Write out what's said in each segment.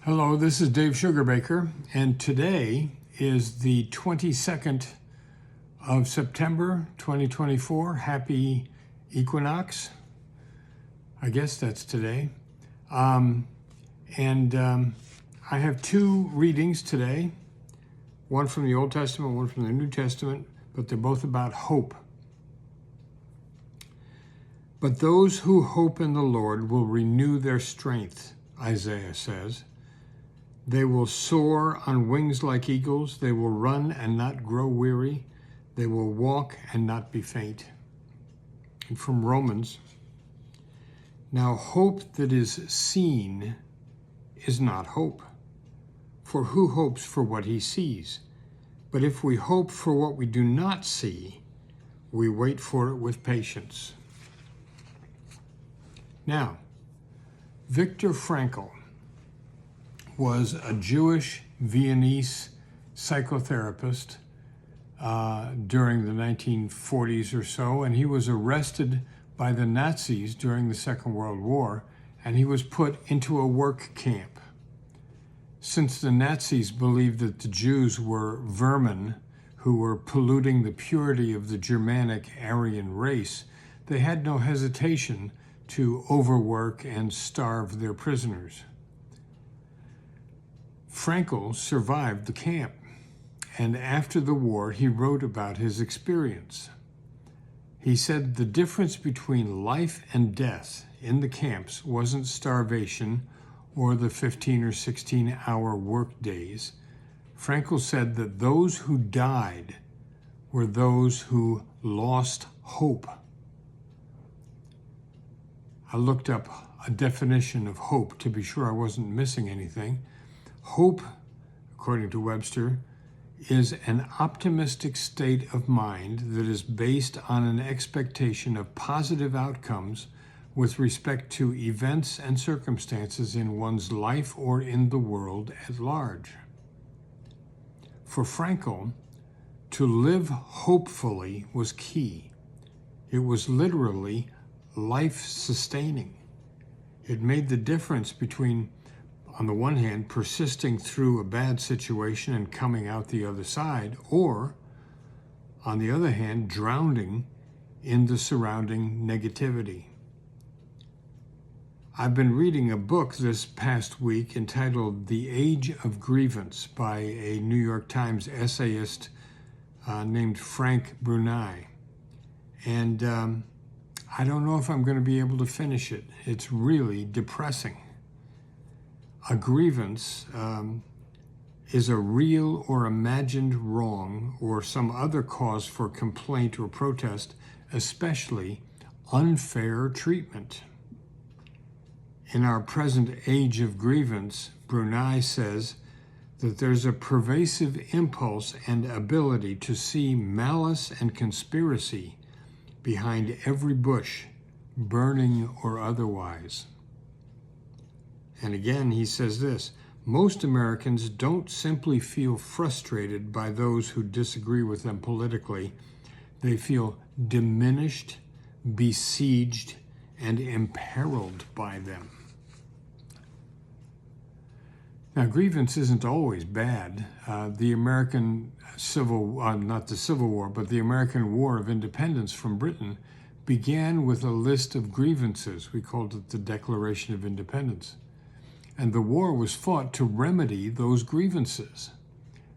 Hello, this is Dave Sugarbaker, and today is the 22nd of September 2024. Happy equinox. I guess that's today. I have two readings today, one from the Old Testament, one from the New Testament, but they're both about hope. But those who hope in the Lord will renew their strength, Isaiah says. They will soar on wings like eagles. They will run and not grow weary. They will walk and not be faint. And from Romans, now hope that is seen is not hope. For who hopes for what he sees? But if we hope for what we do not see, we wait for it with patience. Now, Viktor Frankl was a Jewish Viennese psychotherapist during the 1940s or so, and he was arrested by the Nazis during the Second World War, and he was put into a work camp. Since the Nazis believed that the Jews were vermin who were polluting the purity of the Germanic Aryan race, they had no hesitation to overwork and starve their prisoners. Frankl survived the camp, and after the war, he wrote about his experience. He said the difference between life and death in the camps wasn't starvation or the 15 or 16-hour work days. Frankl said that those who died were those who lost hope. I looked up a definition of hope to be sure I wasn't missing anything. Hope, according to Webster, is an optimistic state of mind that is based on an expectation of positive outcomes with respect to events and circumstances in one's life or in the world at large. For Frankl, to live hopefully was key. It was literally life-sustaining. It made the difference between, on the one hand, persisting through a bad situation and coming out the other side, or, on the other hand, drowning in the surrounding negativity. I've been reading a book this past week entitled The Age of Grievance by a New York Times essayist named Frank Bruni. And I don't know if I'm going to be able to finish it. It's really depressing. A grievance is a real or imagined wrong or some other cause for complaint or protest, especially unfair treatment. In our present age of grievance, Bruni says that there's a pervasive impulse and ability to see malice and conspiracy behind every bush, burning or otherwise. And again, he says this, most Americans don't simply feel frustrated by those who disagree with them politically. They feel diminished, besieged, and imperiled by them. Now, grievance isn't always bad. The American not the Civil War, but the American War of Independence from Britain began with a list of grievances. We called it the Declaration of Independence. And the war was fought to remedy those grievances.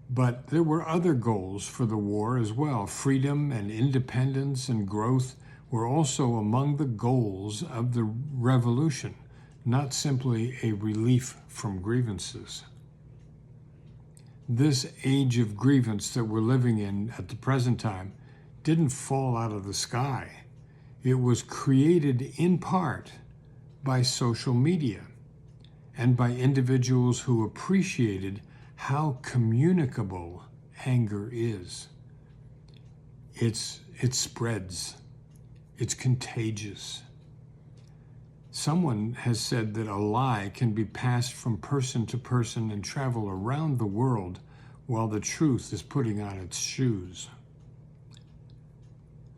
But there were other goals for the war as well. Freedom and independence and growth were also among the goals of the revolution, not simply a relief from grievances. This age of grievance that we're living in at the present time didn't fall out of the sky. It was created in part by social media and by individuals who appreciated how communicable anger is. It spreads. It's contagious. Someone has said that a lie can be passed from person to person and travel around the world while the truth is putting on its shoes.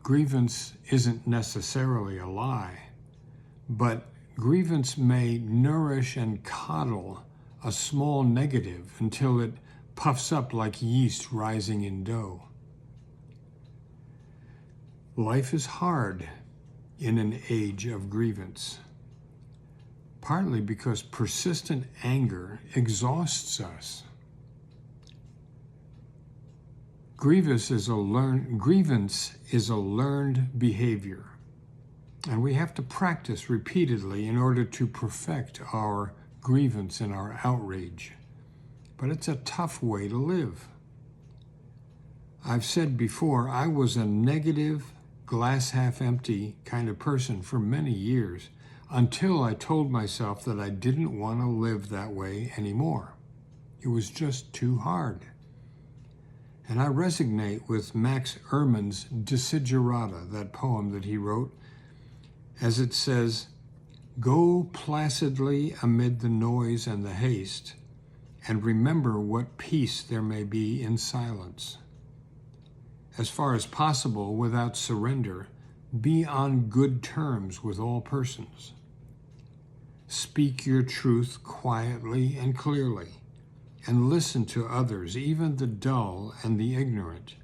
Grievance isn't necessarily a lie, but grievance may nourish and coddle a small negative until it puffs up like yeast rising in dough. Life is hard in an age of grievance, partly because persistent anger exhausts us. Grievance is a learned behavior, and we have to practice repeatedly in order to perfect our grievance and our outrage. But it's a tough way to live. I've said before, I was a negative, glass half empty kind of person for many years until I told myself that I didn't want to live that way anymore. It was just too hard. And I resonate with Max Ehrmann's Desiderata, that poem that he wrote, as it says, "Go placidly amid the noise and the haste, and remember what peace there may be in silence. As far as possible, without surrender, be on good terms with all persons. Speak your truth quietly and clearly, and listen to others, even the dull and the ignorant.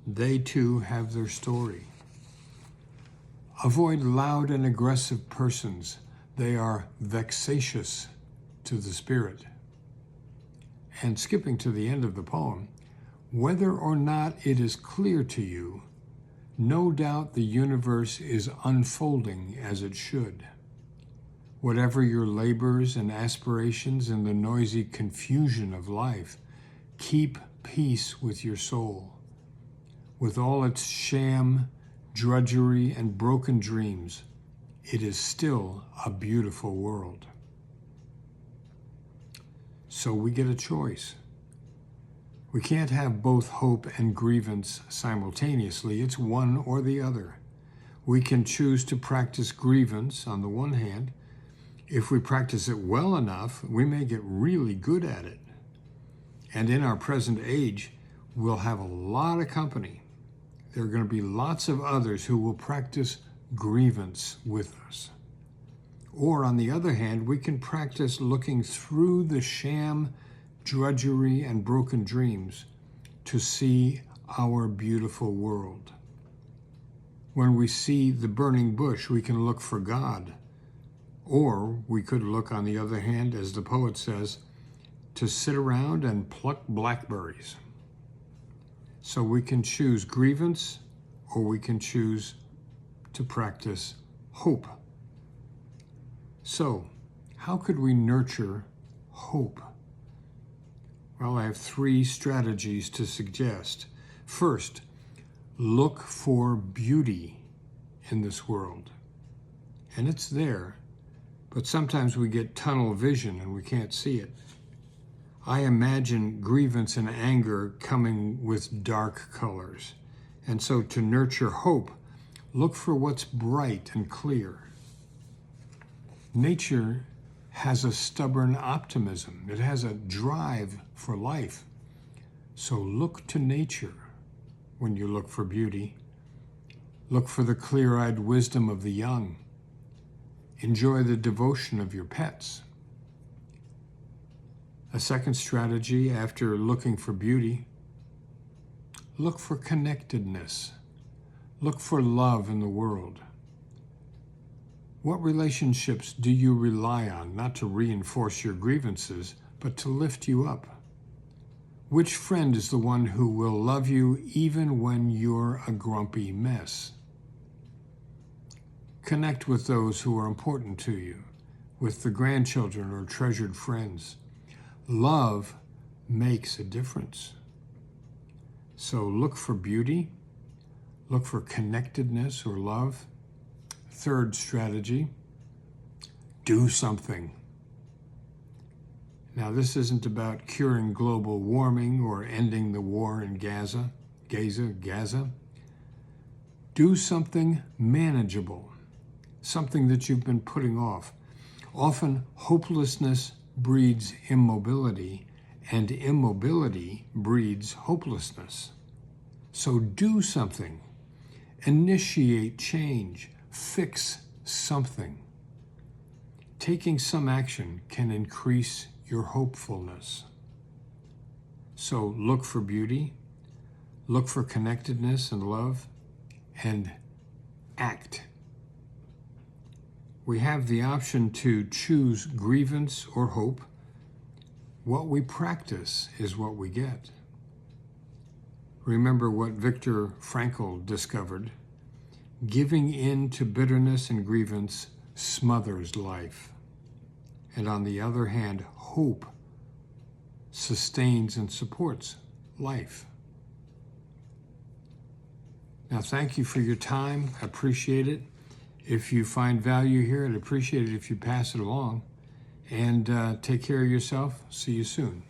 They too have their story. Avoid loud and aggressive persons. They are vexatious to the spirit." And skipping to the end of the poem, "Whether or not it is clear to you, no doubt the universe is unfolding as it should. Whatever your labors and aspirations in the noisy confusion of life, keep peace with your soul. With all its sham, drudgery, and broken dreams, it is still a beautiful world." So we get a choice. We can't have both hope and grievance simultaneously. It's one or the other. We can choose to practice grievance on the one hand. If we practice it well enough, we may get really good at it. And in our present age, we'll have a lot of company. There are going to be lots of others who will practice grievance with us. Or on the other hand, we can practice looking through the sham, drudgery, and broken dreams to see our beautiful world. When we see the burning bush, we can look for God. Or we could look, on the other hand, as the poet says, to sit around and pluck blackberries. So we can choose grievance, or we can choose to practice hope. So, how could we nurture hope? Well, I have 3 strategies to suggest. First, look for beauty in this world. And it's there, but sometimes we get tunnel vision and we can't see it. I imagine grievance and anger coming with dark colors. And so to nurture hope, look for what's bright and clear. Nature has a stubborn optimism. It has a drive for life. So look to nature when you look for beauty. Look for the clear-eyed wisdom of the young. Enjoy the devotion of your pets. A second strategy after looking for beauty, look for connectedness. Look for love in the world. What relationships do you rely on, not to reinforce your grievances, but to lift you up? Which friend is the one who will love you even when you're a grumpy mess? Connect with those who are important to you, with the grandchildren or treasured friends. Love makes a difference. So look for beauty, look for connectedness or love. Third strategy, do something. Now, this isn't about curing global warming or ending the war in Gaza. Do something manageable, something that you've been putting off. Often, hopelessness breeds immobility, and immobility breeds hopelessness. So do something. Initiate change. Fix something. Taking some action can increase your hopefulness. So look for beauty, look for connectedness and love, and act. We have the option to choose grievance or hope. What we practice is what we get. Remember what Viktor Frankl discovered. Giving in to bitterness and grievance smothers life. And on the other hand, hope sustains and supports life. Now, thank you for your time. I appreciate it. If you find value here, I'd appreciate it if you pass it along. And take care of yourself. See you soon.